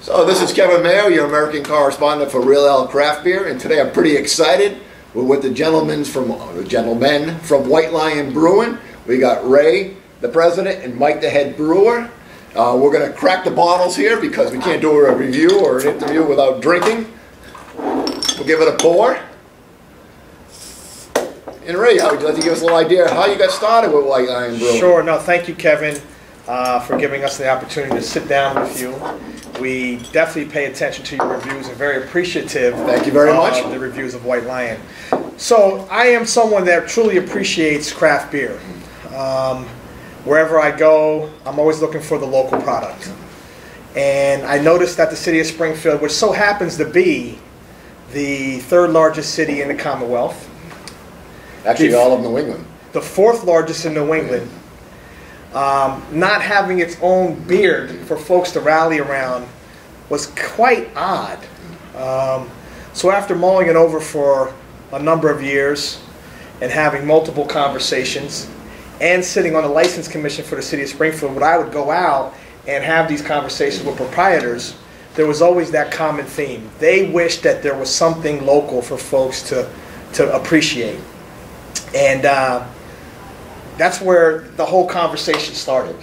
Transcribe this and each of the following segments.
So this is Kevin Mayo, your American correspondent for Real Ale Craft Beer, and today I'm pretty excited. We're with the gentlemen from White Lion Brewing. We got Ray, the president, and Mike, the head brewer. We're going to crack the bottles here because we can't do a review or an interview without drinking. We'll give it a pour. And Ray, how would you like to give us a little idea how you got started with White Lion Brewing? Sure. No, thank you, Kevin, for giving us the opportunity to sit down with you. We definitely pay attention to your reviews and very appreciative. Thank you very much. Of the reviews of White Lion. So I am someone that truly appreciates craft beer. Wherever I go, I'm always looking for the local product. And I noticed that the city of Springfield, which so happens to be the third largest city in the Commonwealth, actually all of New England, the fourth largest in New England, not having its own beer for folks to rally around was quite odd. So after mulling it over for a number of years and having multiple conversations and sitting on the license commission for the city of Springfield, when I would go out and have these conversations with proprietors, there was always that common theme. They wished that there was something local for folks to appreciate. And that's where the whole conversation started.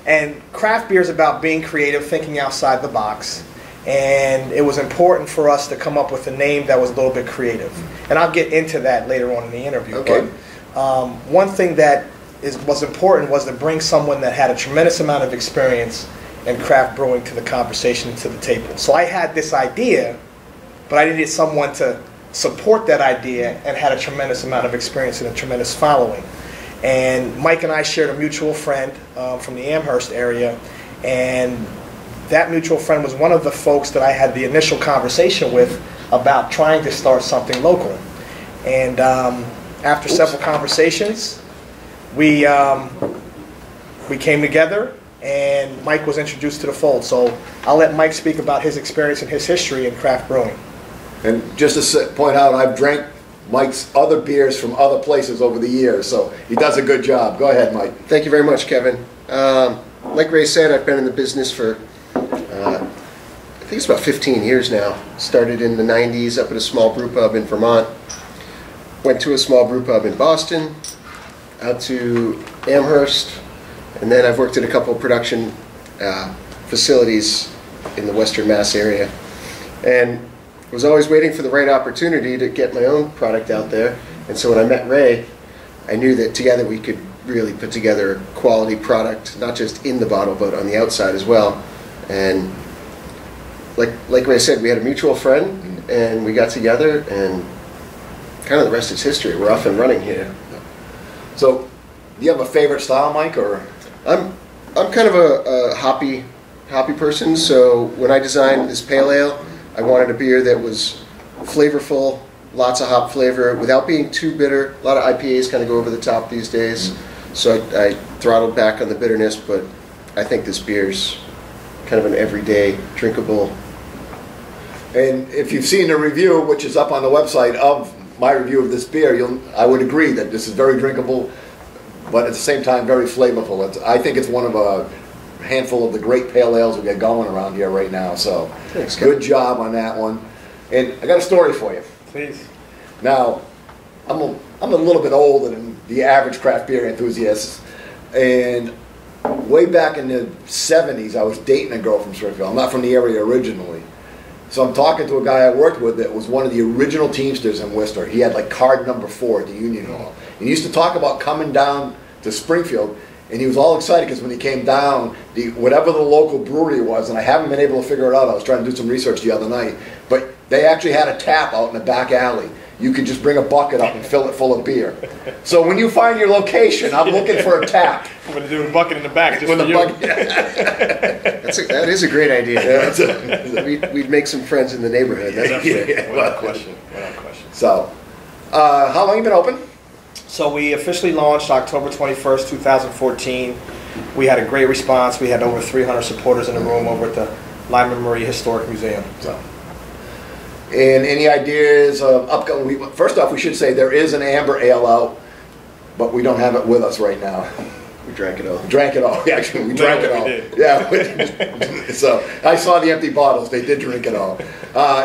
And craft beer is about being creative, thinking outside the box. And it was important for us to come up with a name that was a little bit creative. And I'll get into that later on in the interview. Okay. But one thing that was important was to bring someone that had a tremendous amount of experience in craft brewing to the conversation, to the table. So I had this idea, but I needed someone to support that idea and had a tremendous amount of experience and a tremendous following. And Mike and I shared a mutual friend from the Amherst area, and that mutual friend was one of the folks that I had the initial conversation with about trying to start something local. And after several conversations, we came together, and Mike was introduced to the fold. So I'll let Mike speak about his experience and his history in craft brewing. And just to point out, I've drank Mike's other beers from other places over the years, so he does a good job. Go ahead, Mike. Thank you very much, Kevin. Like Ray said, I've been in the business for, I think it's about 15 years now. Started in the 90s up at a small brew pub in Vermont. Went to a small brew pub in Boston, out to Amherst, and then I've worked at a couple of production facilities in the Western Mass area. And was always waiting for the right opportunity to get my own product out there. And so when I met Ray, I knew that together we could really put together a quality product, not just in the bottle, but on the outside as well. And like Ray said, we had a mutual friend, and we got together, and kind of the rest is history. We're off and running here. So, do you have a favorite style, Mike, or? I'm kind of a hoppy person, so when I designed this pale ale, I wanted a beer that was flavorful, lots of hop flavor, without being too bitter. A lot of IPAs kind of go over the top these days, so I throttled back on the bitterness, but I think this beer's kind of an everyday, drinkable. And if you've seen the review, which is up on the website of my review of this beer, I would agree that this is very drinkable, but at the same time very flavorful. I think it's one of a handful of the great pale ales we got going around here right now, so thanks, good job on that one. And I got a story for you. Please. Now, I'm a little bit older than the average craft beer enthusiast, and way back in the 70s, I was dating a girl from Springfield. I'm not from the area originally. So I'm talking to a guy I worked with that was one of the original Teamsters in Worcester. He had like card number 4 at the Union Hall. And he used to talk about coming down to Springfield, and he was all excited because when he came down, whatever the local brewery was, and I haven't been able to figure it out, I was trying to do some research the other night, but they actually had a tap out in the back alley. You could just bring a bucket up and fill it full of beer. So when you find your location, I'm looking for a tap. I'm going to do a bucket in the back just With for a you. bucket. That is a great idea. Yeah, We'd make some friends in the neighborhood. That's for sure. Yeah. Without question. Without question. So, how long have you been open? So we officially launched October 21st, 2014. We had a great response. We had over 300 supporters in the room over at the Lyman Marie Historic Museum. So. And any ideas of upcoming? First off, we should say there is an amber ale out, but we don't have it with us right now. We drank it all. Drank it all. Actually, we drank it all. did. Yeah. So I saw the empty bottles. They did drink it all.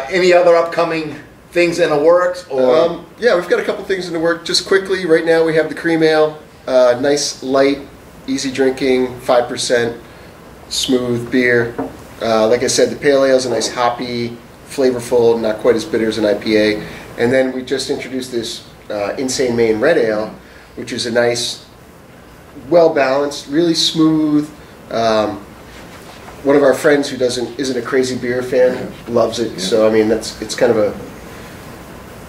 Any other upcoming things in the works? Or Yeah, we've got a couple things in the work. Just quickly, right now we have the cream ale. Nice, light, easy drinking, 5%, smooth beer. Like I said, the pale ale is a nice hoppy, flavorful, not quite as bitter as an IPA. And then we just introduced this Insane Maine Red Ale, which is a nice, well-balanced, really smooth. One of our friends who isn't a crazy beer fan loves it. So I mean, it's kind of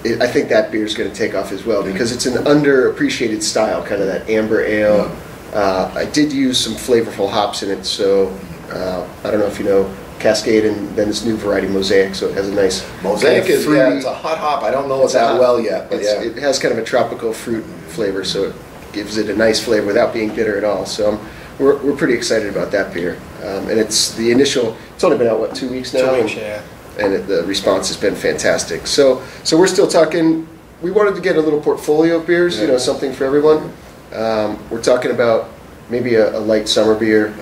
I think that beer is going to take off as well because it's an underappreciated style, kind of that amber ale. I did use some flavorful hops in it, so I don't know if you know Cascade and then this new variety Mosaic, so it has a nice Mosaic kind of is fruity, it's a hot hop. I don't know it that well yet, but yeah, it has kind of a tropical fruit flavor, so it gives it a nice flavor without being bitter at all. So we're pretty excited about that beer, and it's only been out 2 weeks now. 2 weeks, yeah. And the response has been fantastic. So we're still talking. We wanted to get a little portfolio of beers, something for everyone. We're talking about maybe a light summer beer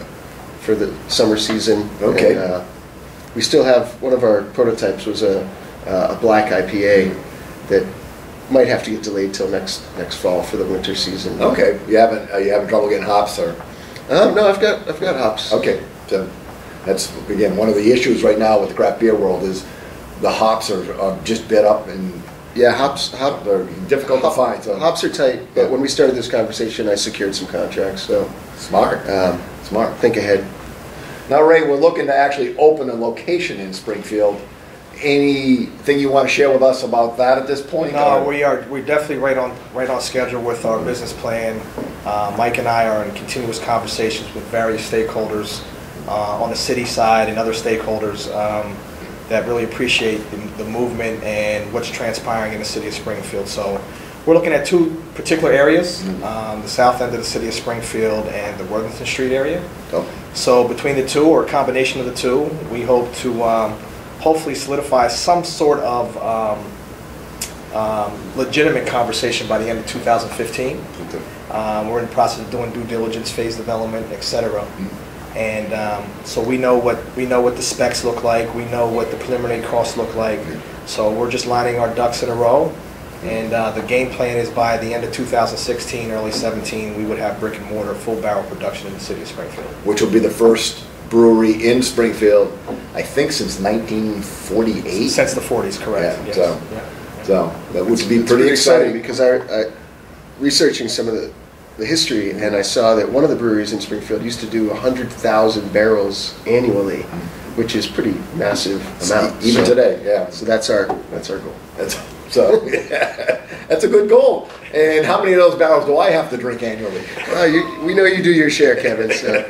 for the summer season. Okay. And, we still have one of our prototypes was a black IPA that might have to get delayed till next fall for the winter season. Okay. You having trouble getting hops or? No, I've got hops. Okay. So that's again one of the issues right now with the craft beer world is the hops are just bid up and Yeah, hops they're difficult to find. So hops are tight, but when we started this conversation, I secured some contracts. So smart. Smart. think ahead. Now, Ray, we're looking to actually open a location in Springfield. Anything you want to share with us about that at this point? No, we're definitely right on schedule with our business plan. Mike and I are in continuous conversations with various stakeholders on the city side and other stakeholders that really appreciate the movement and what's transpiring in the city of Springfield. So we're looking at two particular areas, the south end of the city of Springfield and the Worthington Street area. Oh. So between the two, or a combination of the two, we hope to hopefully solidify some sort of legitimate conversation by the end of 2015. We're in the process of doing due diligence, phase development, etc. And so we know what the specs look like. We know what the preliminary costs look like. So we're just lining our ducks in a row. And the game plan is by the end of 2016, early 17, we would have brick and mortar, full barrel production in the city of Springfield. Which will be the first brewery in Springfield, I think, since 1948. Since the 40s, correct. Yeah, yes. So that would be It's pretty exciting. because I researching some of the history, and I saw that one of the breweries in Springfield used to do 100,000 barrels annually, which is pretty massive amount. Even today, yeah. So that's our goal. So yeah, that's a good goal. And how many of those barrels do I have to drink annually? Well, we know you do your share, Kevin. So.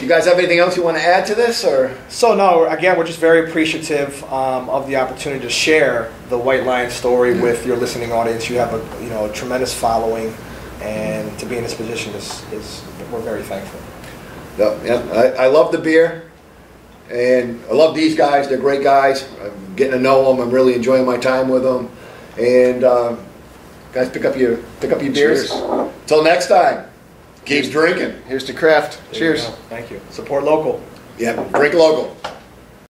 You guys have anything else you want to add to this, or? So no, again, we're just very appreciative of the opportunity to share the White Lion story with your listening audience. You have a tremendous following, and to be in this position is we're very thankful. Yeah, I love the beer. And I love these guys. They're great guys. I'm getting to know them. I'm really enjoying my time with them. And guys, pick up your beers. Till next time, keep drinking. Here's to craft. Cheers. Thank you. Support local. Yeah, drink local.